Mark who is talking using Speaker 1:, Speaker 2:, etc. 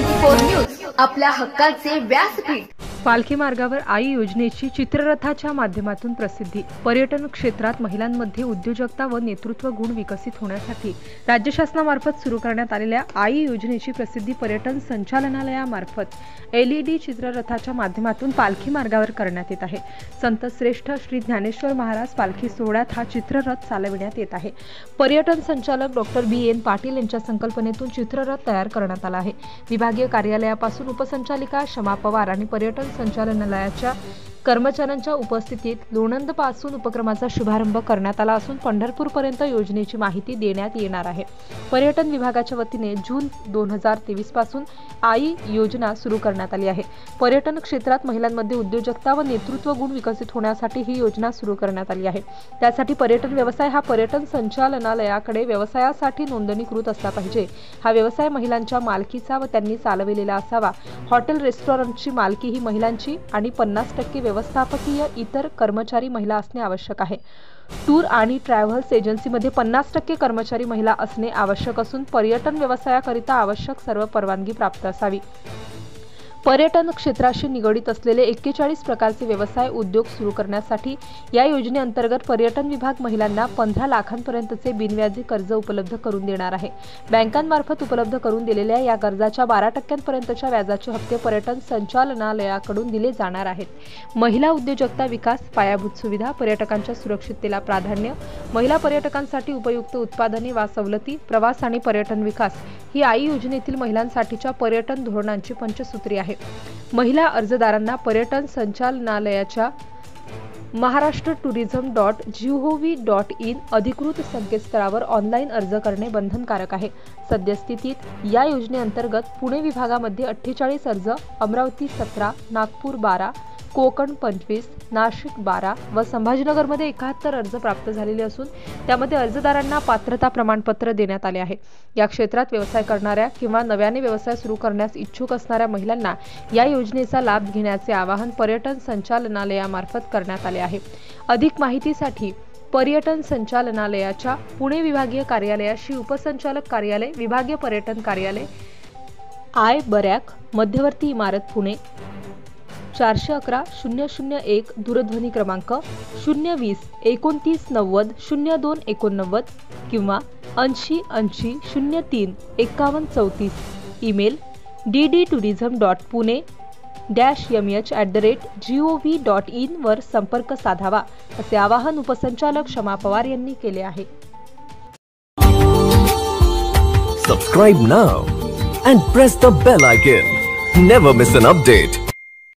Speaker 1: 24 news आपल्या हक्काचे व्यासपीठ।
Speaker 2: पालखी मार्गावर आई योजनेची चित्ररथाच्या माध्यमातून प्रसिद्धी। पर्यटन क्षेत्रात महिलांमध्ये उद्योजकता व नेतृत्व गुण विकसित होण्यासाठी राज्य शासनामार्फत सुरू करण्यात आलेल्या आई योजनेची प्रसिद्धी पर्यटन संचालनालयामार्फत LED चित्ररथाच्या माध्यमातून पालखी मार्गावर करण्यात येत आहे। संत श्रेष्ठ श्री ज्ञानेश्वर महाराज पालखी सोहळ्यात हा चित्ररथ चालविण्यात येत आहे। पर्यटन संचालक डॉक्टर BN पाटील यांच्या संकल्पनेतून चित्ररथ तयार करण्यात आला आहे। विभागीय कार्यालयापासून उपसंचालिका शमा पवार आणि पर्यटन संचालनालयाच्या कर्मचाऱ्यांच्या उपस्थितीत लोणंद पासून उपक्रमाचा शुभारंभ करण्यात आला असून पंढरपूर पर्यंत योजनेची माहिती देण्यात येणार आहे। पर्यटन विभागाच्या वतीने जून 2023 पासून आई योजना सुरू करण्यात आली आहे। पर्यटन क्षेत्रात महिलांमध्ये उद्योजकता व नेतृत्व गुण विकसित होण्यासाठी ही योजना सुरू करण्यात आली आहे। त्यासाठी पर्यटन व्यवसाय हा पर्यटन संचालनालयाकडे व्यवसायासाठी नोंदणीकृत असला पाहिजे। हा व्यवसाय महिलांच्या मालकीचा व त्यांनी चालविलेला असावा। हॉटेल रेस्टॉरंटची मालकी ही महिलांची आणि 50% व्यवस्थापकीय इतर कर्मचारी महिला असणे आवश्यक आहे। टूर आणि ट्रॅव्हल्स एजन्सीमध्ये 50% कर्मचारी महिला असणे आवश्यक असून पर्यटन व्यवसायाकरिता आवश्यक सर्व परवानगी प्राप्त असावी। पर्यटन क्षेत्राशी निगडित असलेले 41 प्रकारचे व्यवसाय उद्योग सुरू करण्यासाठी या योजनेअंतर्गत पर्यटन विभाग महिलांना 15 लाखांपर्यंतचे बिनव्याजी कर्ज उपलब्ध करून देणार आहे। बँकांमार्फत उपलब्ध करून दिलेल्या या कर्जाच्या 12% व्याजाचे हप्ते पर्यटन संचालनालयाकडून दिले जाणार आहेत। महिला उद्योजकता विकास, पायाभूत सुविधा, पर्यटकांच्या सुरक्षिततेला प्राधान्य, महिला पर्यटकांसाठी उपयुक्त उत्पादने वा सवलती, प्रवास आणि पर्यटन विकास ही आई योजनेतील महिलांसाठीच्या पर्यटन धोरणांची पंचसूत्री आहे। महिला अर्जदारांना पर्यटन संचालनालयाच्या maharashtra-tourism.gov.in अधिकृत संकेतस्थळावर ऑनलाईन अर्ज करणे बंधनकारक आहे। सद्यस्थितीत या योजनेअंतर्गत पुणे विभागामध्ये 48 अर्ज, अमरावती 17, नागपूर 12, कोकण 25, नाशिक 12 व संभाजीनगरमध्ये 71 अर्ज प्राप्त झालेले असून त्यामध्ये अर्जदारांना पात्रता प्रमाणपत्र देण्यात आले आहे। या क्षेत्रात व्यवसाय करणाऱ्या किंवा नव्याने व्यवसाय सुरू करण्यास इच्छुक असणाऱ्या महिलांना या योजनेचा लाभ घेण्याचे आवाहन पर्यटन संचालनालयामार्फत करण्यात आले आहे। अधिक माहितीसाठी पर्यटन संचालनालयाच्या पुणे विभागीय कार्यालयाशी उपसंचालक कार्यालय, विभागीय पर्यटन कार्यालय, बरॅक, मध्यवर्ती इमारत, पुणे 411-001 दूरध्वनी क्रमांक 020-2990-0289 किंवा 80-80-03-5134, ईमेल ddtourism.pune-mh@gov.in वर संपर्क साधावा, असे आवाहन उपसंचालक शमा पवार यांनी केले आहे।
Speaker 3: Subscribe now and press the bell icon. Never miss an update.